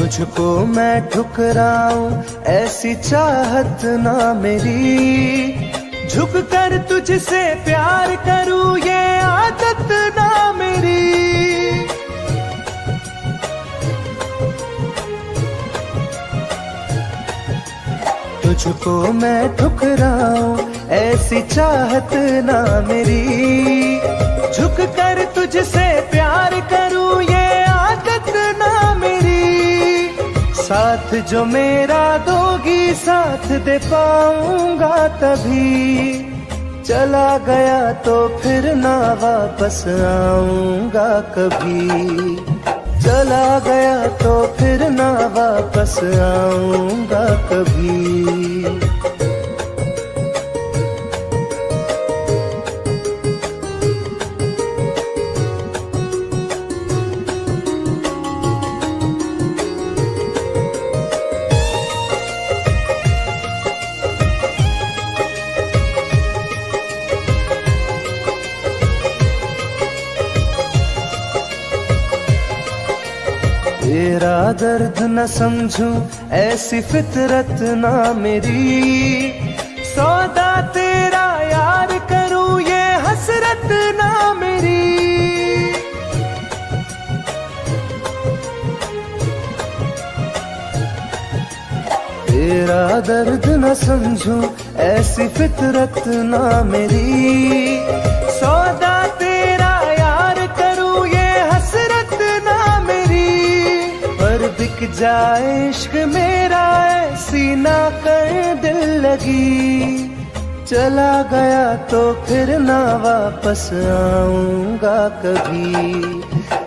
तुझको मैं ठुकराऊं ऐसी चाहत ना मेरी, झुक कर तुझसे प्यार करूं ये आदत ना मेरी। तुझको मैं ठुकराऊं ऐसी चाहत ना मेरी, झुक कर तुझसे प्यार करूं ये आदत ना मेरी। साथ जो मेरा दोगी साथ दे पाऊंगा तभी, चला गया तो फिर ना वापस आऊंगा कभी। चला गया तो फिर ना वापस आऊंगा कभी। तेरा दर्द न समझूं ऐसी फितरत ना मेरी, सौदा तेरा यार करूं ये हसरत ना मेरी। तेरा दर्द न समझूं ऐसी फितरत ना मेरी, सौदा तेरा यार करूं ये हसरत ना मेरी। पर बिक जाए इश्क मेरा ऐसी ना कर दिल लगी, चला गया तो फिर ना वापस आऊंगा कभी।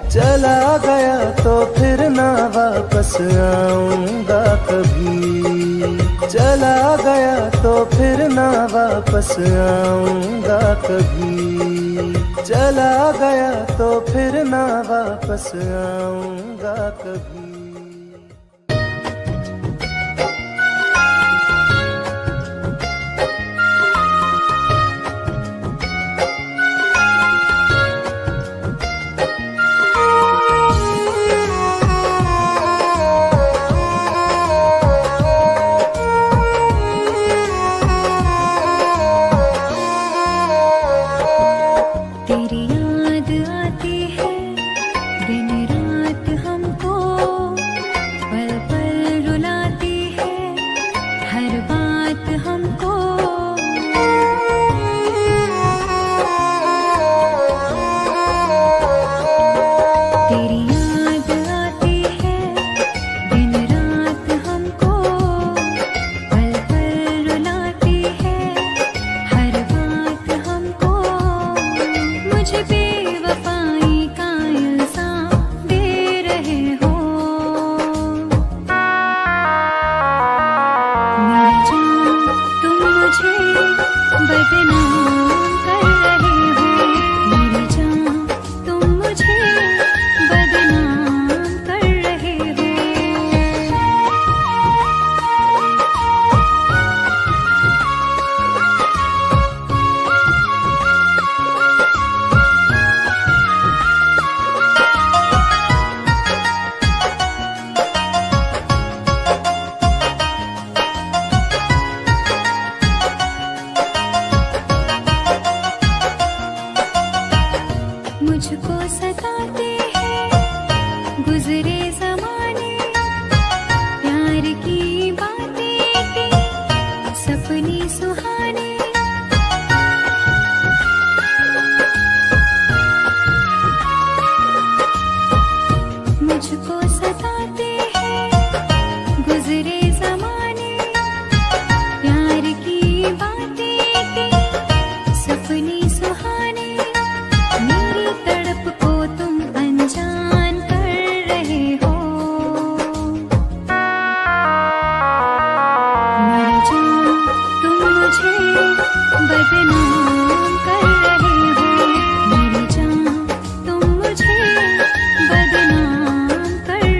चला गया तो फिर ना वापस आऊंगा कभी। चला गया तो फिर ना वापस आऊंगा कभी। चला गया तो फिर ना वापस आऊंगा कभी। बदनाम कर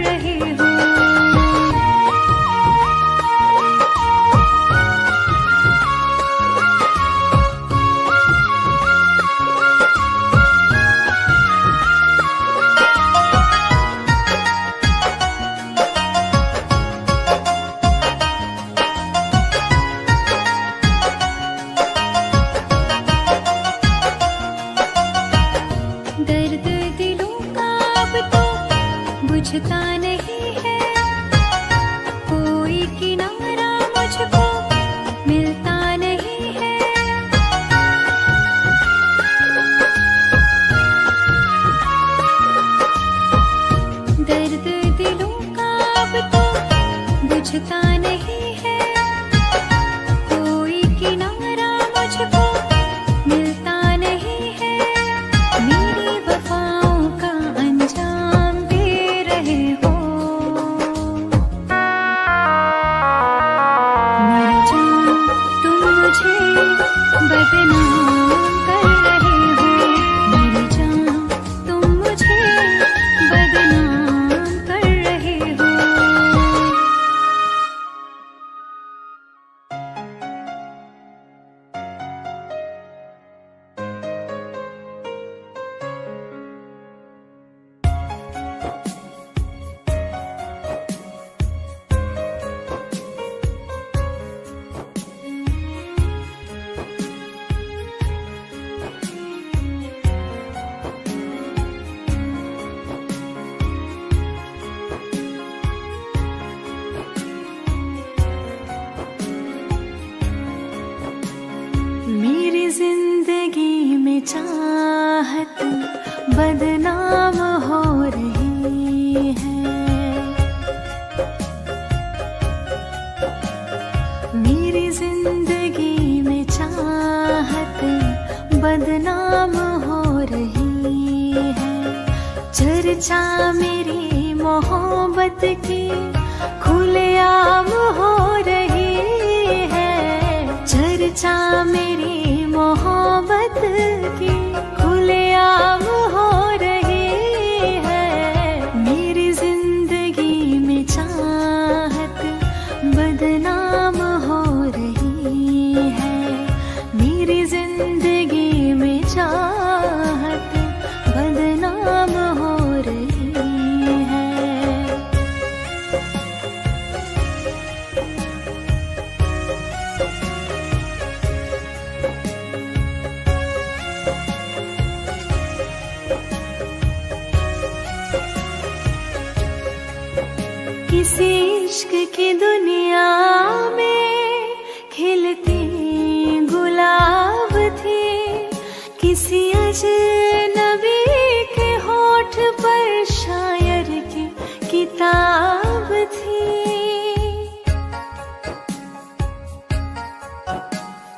बुझता नहीं है, कोई किनारा मुझको मिलता नहीं है। दर्द दिलों का अब तो बुझता नहीं है, कोई किनारा मुझको मिलता नहीं है। मेरी वफाओं का अंजाम दे रहे हो, मर जाऊं तुम मुझे बदनाम कर रहे हो, मर जाऊं तुम मुझे बदनाम कर रहे हो। मेरी जिंदगी में चाहत बदनाम हो रही है, मेरी जिंदगी में चाहत बदनाम हो रही है। चर्चा मेरी मोहब्बत की खुलेआम हो रही है, चर्चा मेरी मोहब्बत की खुलेआम हो रही है। मेरी जिंदगी में चाहत बदनाम हो रही है, मेरी जिंदगी में चाहत बदनाम हो रही है। किसी इश्क की दुनिया में खिलती गुलाब थी, किसी अजनबी के होठ पर शायर की किताब थी।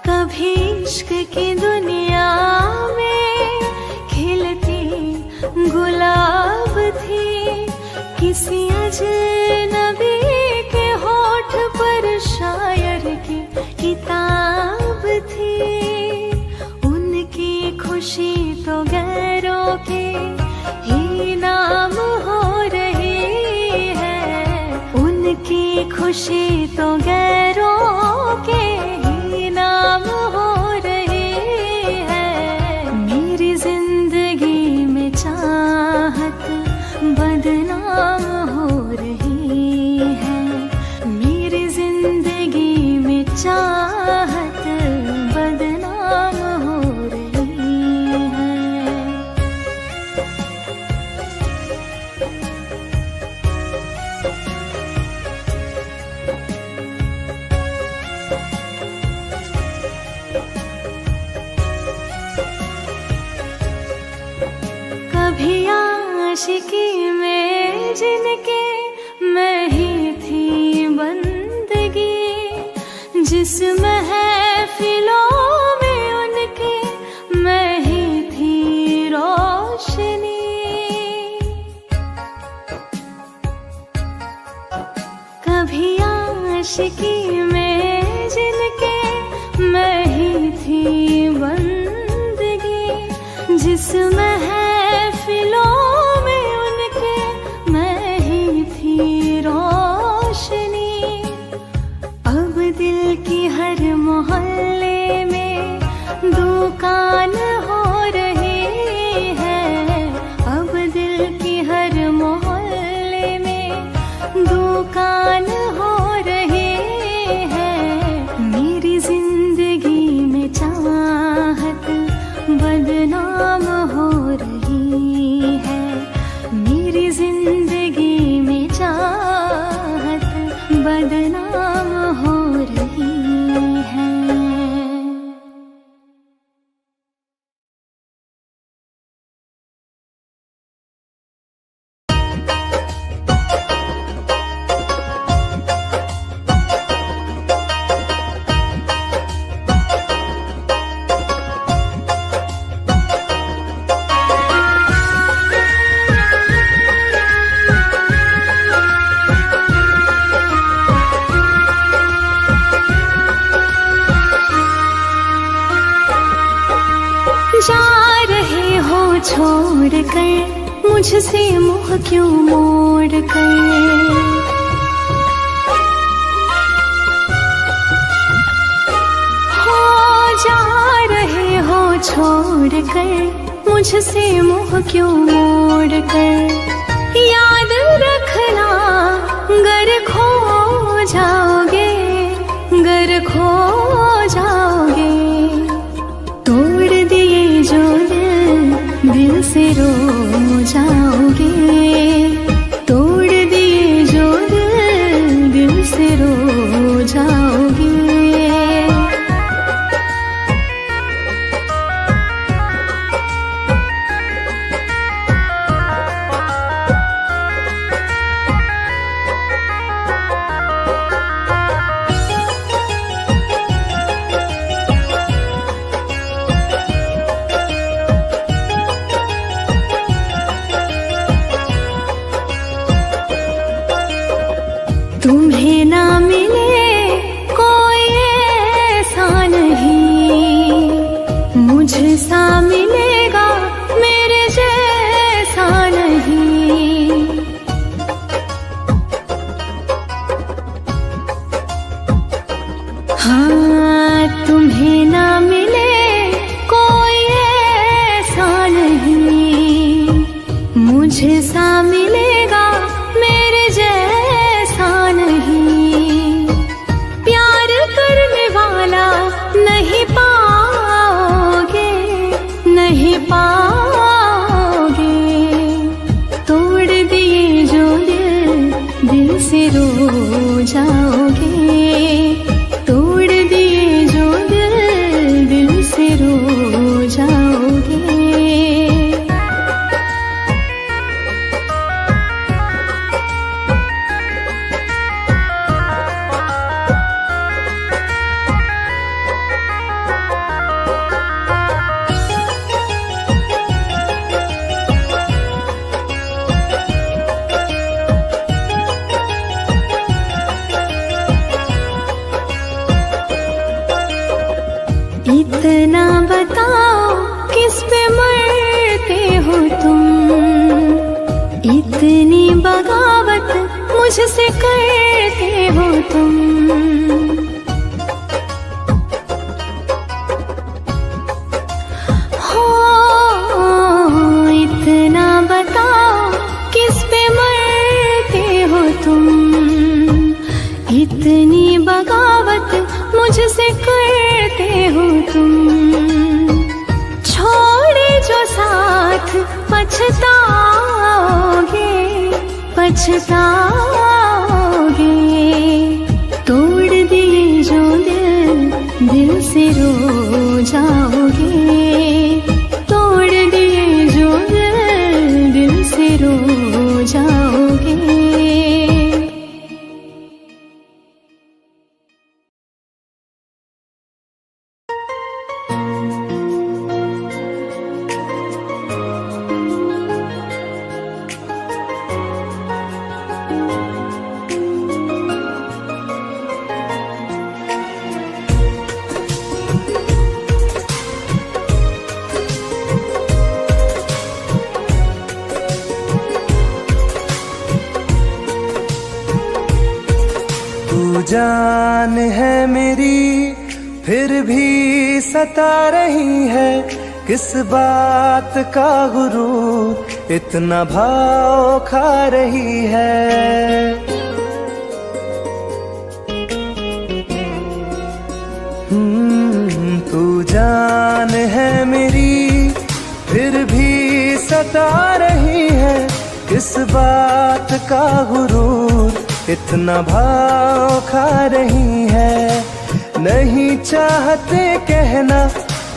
कभी इश्क की दुनिया में खिलती गुलाब थी, किसी अजनबी के होठ पर शायर की किताब थी। उनकी खुशी तो गैरों के ही नाम हो रही है, उनकी खुशी तो गैरों के ही नाम हो रही है। मेरी जिंदगी में चाहत बदनाम हो रही है, मेरी जिंदगी में चाहत बदनाम हो रही है। कभी आशिकी में जिनके मैं ही थी बंदगी, जिस महफिलों में उनके मैं ही थी रोशनी। कभी आशिकी में जिनके मैं ही थी बंदगी, जिस महफिलों में उनके मैं ही थी रोशनी। अब दिल की हर मोहल्ले में दुकान हो रही है, अब दिल की हर मोहल्ले में दुकान हो रही है। छोड़ कर मुझसे मुँह क्यों मोड़ कर। छोड़ कर मुझसे मुँह क्यों मोड़ कर। याद रखना गर खो जाओगे, गर खो जाओगे। तोड़ दिए जो दिल से रो जाओगे। तोड़ दिए जो दिल से रो जाओगे। तुम्हें ना मिले कोई ऐसा नहीं, मुझसा मिलेगा मेरे जैसा नहीं। हाँ तुम्हें ना मिले कोई ऐसा नहीं, मुझसा मिलेगा मेरे जैसा नहीं। प्यार करने वाला नहीं पाओगे, नहीं पाओगे। तोड़ दिए जो दिल से रो जाओगे। तोड़ दिए जो दिल से रो जाओगे। इतना बताओ किस पे मरते हो तुम, इतनी बगावत मुझसे करते हो तुम। हो इतना बताओ किस पे मरते हो तुम, इतनी बगावत मुझसे करते हो तुम। छोड़े जो साथ पछताओगे, पछताओगे। तोड़ दिए जो दिल से रो जाओगे। तोड़ दिए जो दिल से रो जाओगे। जान है मेरी फिर भी सता रही है, किस बात का गुरूर इतना भाव खा रही है। तू जान है मेरी फिर भी सता रही है, किस बात का गुरूर इतना भाव खा रही है। नहीं चाहते कहना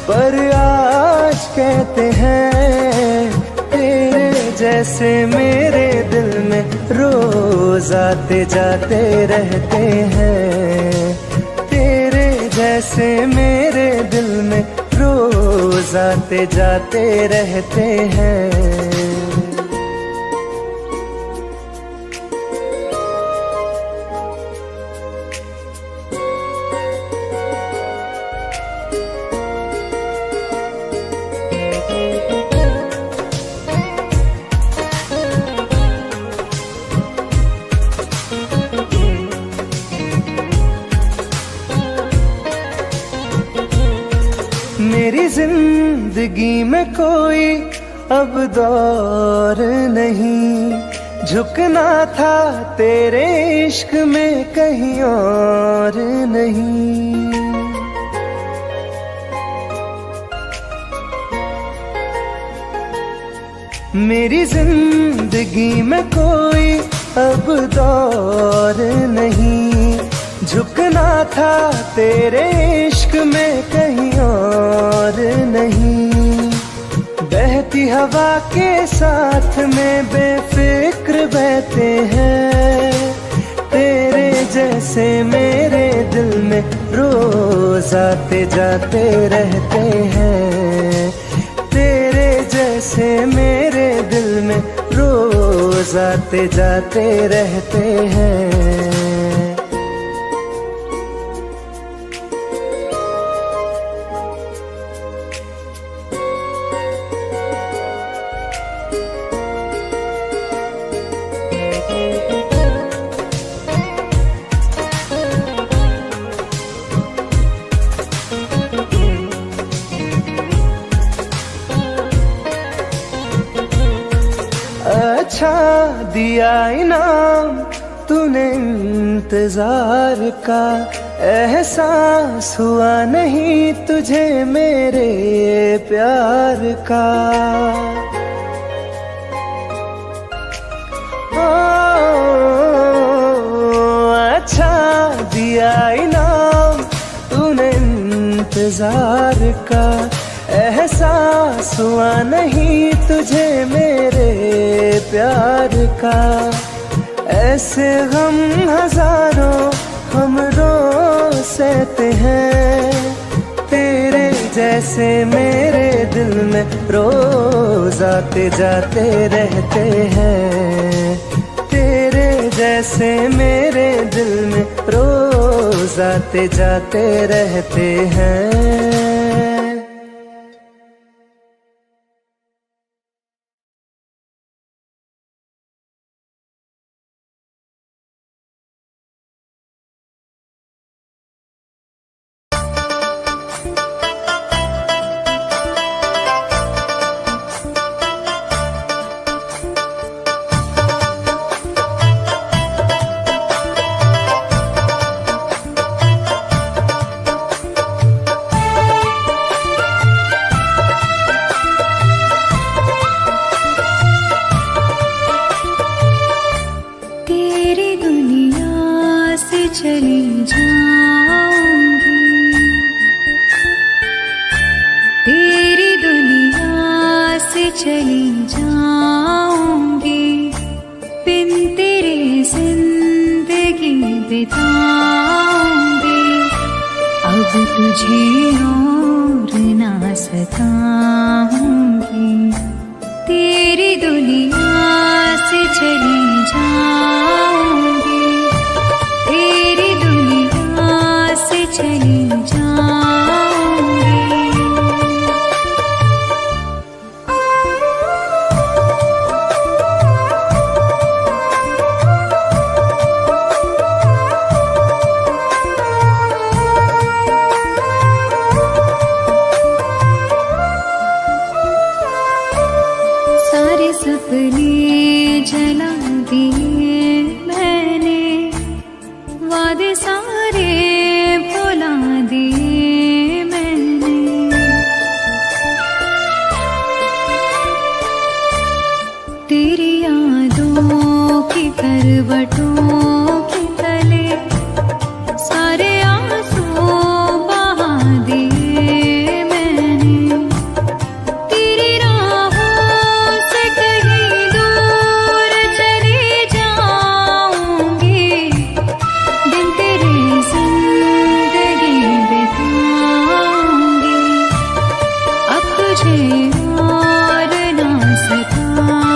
पर आज कहते हैं, तेरे जैसे मेरे दिल में रोज आते जाते रहते हैं। तेरे जैसे मेरे दिल में रोज आते जाते रहते हैं। मेरी जिंदगी में कोई अब दौर नहीं, झुकना था तेरे इश्क में कहीं और नहीं। मेरी जिंदगी में कोई अब दौर नहीं, झुकना था तेरे इश्क में कहीं और नहीं। बहती हवा के साथ में बेफिक्र बहते हैं, तेरे जैसे मेरे दिल में रोज आते जाते रहते हैं। तेरे जैसे मेरे दिल में रोज आते जाते रहते हैं। अच्छा दिया इनाम तूने इंतजार का, एहसास हुआ नहीं तुझे मेरे प्यार का। अच्छा दिया इनाम तूने इंतजार का, एहसास हुआ नहीं तुझे मेरे प्यार का। ऐसे गम हजारों हम रोज सहते हैं, तेरे जैसे मेरे दिल में रोज आते जाते रहते हैं। तेरे जैसे मेरे दिल में रोज आते जाते रहते हैं। चली जाऊंगी, तेरी दुनिया से चली जाऊंगी, बिन तेरे जिंदगी बिताऊंगी। अब तुझे और ना सताऊंगी, तेरी दुनिया से चली जाऊंगी, तेरी दुनिया से चली जाऊंगी। सारे सपने जला दिए मैंने, वादे सारे भुला दिए मैंने। तेरी यादों की करवटों के तले सारे आंसू बहा दिए मैंने। तेरी राहों से कहीं दूर चली जाऊंगी, दिन तेरे जिंदगी बिताऊंगी। अब तुझे और ना सताऊंगी।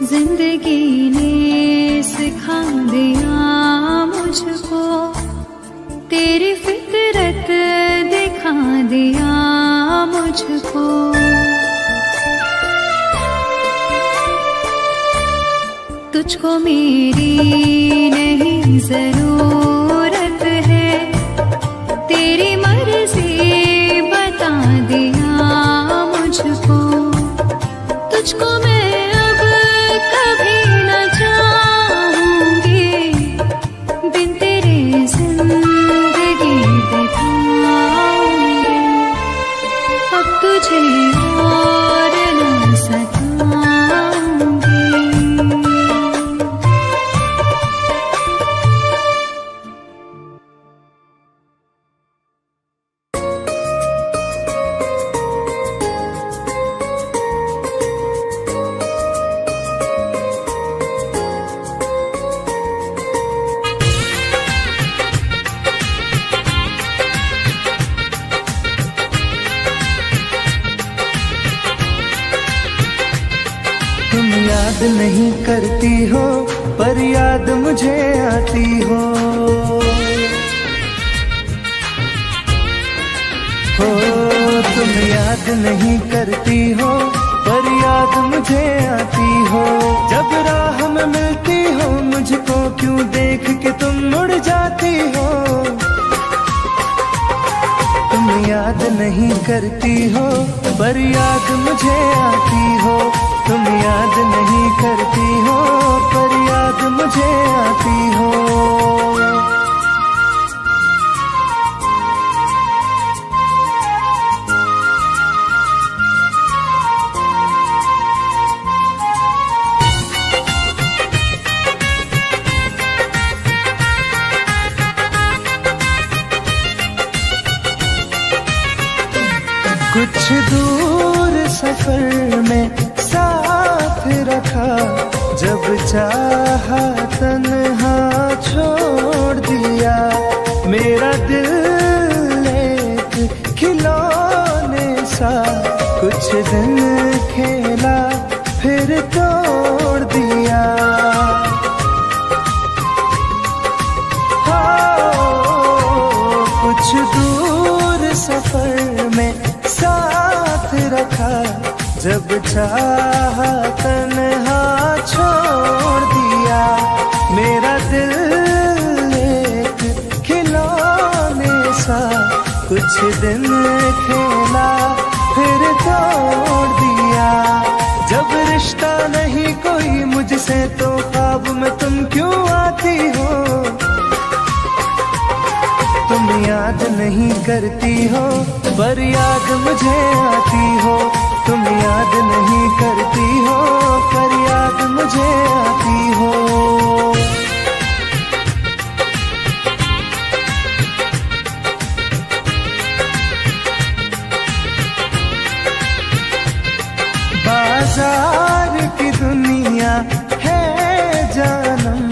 जिंदगी ने सिखा दिया मुझको मुझको। तुझको मेरी नहीं जरूरत है, तेरी मर्जी बता दिया मुझको। तुझको मैं अब कभी न चाहूंगी, बिन तेरे जिंदगी बिताऊंगी। अब तुझे और न सताऊंगी। तुम याद नहीं करती हो पर याद मुझे आती हो। तुम याद नहीं करती हो पर याद मुझे आती हो। जब राह में मिलती हो मुझको क्यों देख के तुम मुड़ जाती हो। तुम याद नहीं करती हो पर याद मुझे आती हो। तुम याद नहीं करती हो पर याद मुझे आती हो। कुछ दूर सफर में साथ रखा, जब चाहा तन्हा छोड़ दिया। मेरा दिल एक खिलौने सा कुछ दिन खेला फिर तोड़ दिया। कुछ दूर सफर में साथ रखा, जब चाहा तन्हा छोड़ दिया। मेरा दिल एक खिलौने सा कुछ दिन खेला फिर तोड़ दिया। जब रिश्ता नहीं कोई मुझसे तो ख्वाब में तुम क्यों आती हो। तुम याद नहीं करती हो पर याद मुझे आती हो। तुम याद नहीं करती हो पर याद मुझे आती हो। बाजार की दुनिया है जानम,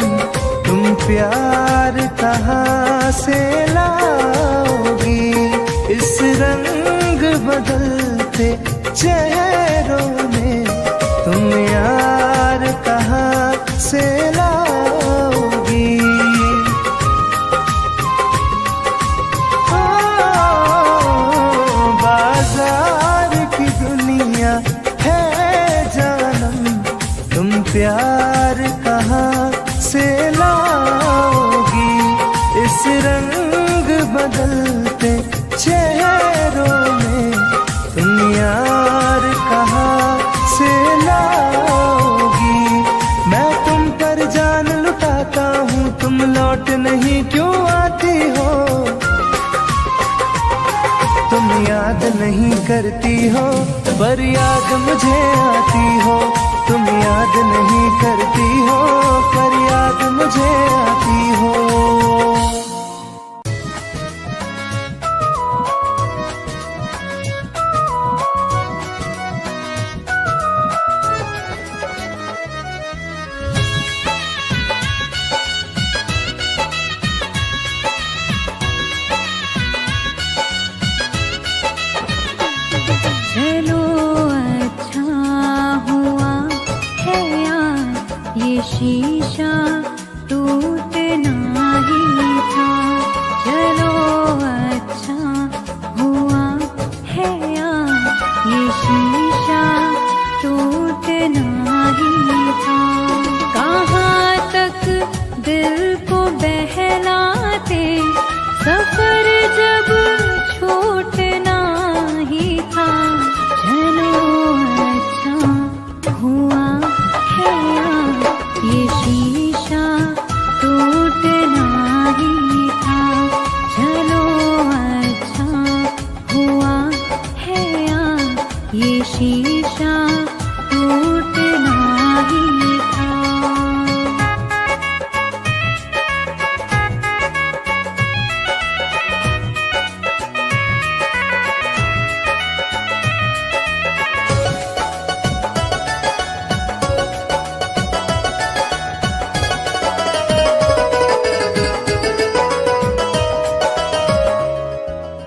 तुम प्यार कहाँ से लाओगी। इस रंग बदलते चेहरों में तुम यार कहाँ से लाओगी। बाजार की दुनिया है जानम, तुम प्यार कहाँ से लाओगी। इस रंग बदलते चेहरों में तुम यार कहाँ से लाओगी। मैं तुम पर जान लुटाता हूँ, तुम लौट नहीं क्यों आती हो। तुम याद नहीं करती हो पर याद मुझे आती हो। तुम याद नहीं करती हो पर याद मुझे आती हो। चलो अच्छा हुआ है यार, ये शीशा टूटना ही था। टूटना ही था।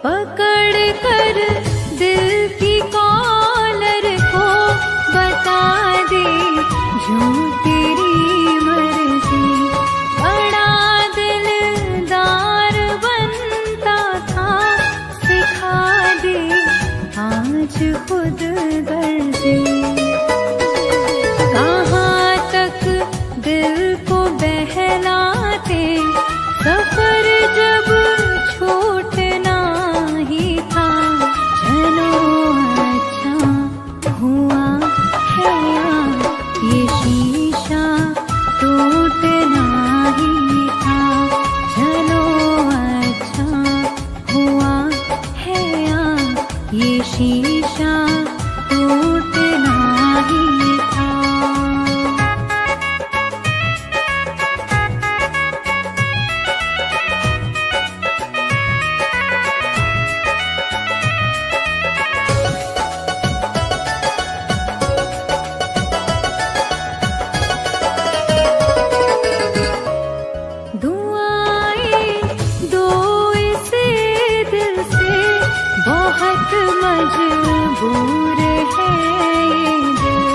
पकड़ कर दिल की कॉलर को बता दे जो तेरी मर्जी। बड़ा दिलदार बनता था, सिखा दे आज खुद गर्जी। कहाँ तक दिल को बहलाते, सफर जब छूटना ही था। चलो अच्छा हुआ है यार, ये शीशा टूटना ही था। चलो अच्छा हुआ है यार, ये शीशा टूटना ही था। दुआएं दो इस दिल से, बहुत मजबूर है ये दिल।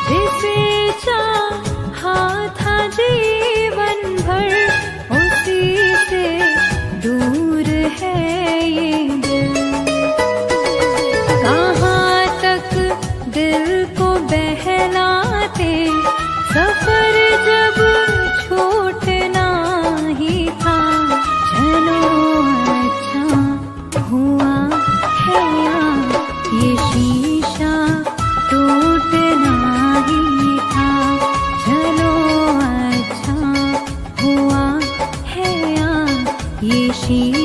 जिसे चाहा था जीवन भर, उसी से दूर है ये दिल। कहाँ तक दिल को बहलाते, सफर जब छूटना ही था। चलो अच्छा हुआ है यार, ये शीशा टूटना ही था। चलो अच्छा हुआ है यार, ये शीशा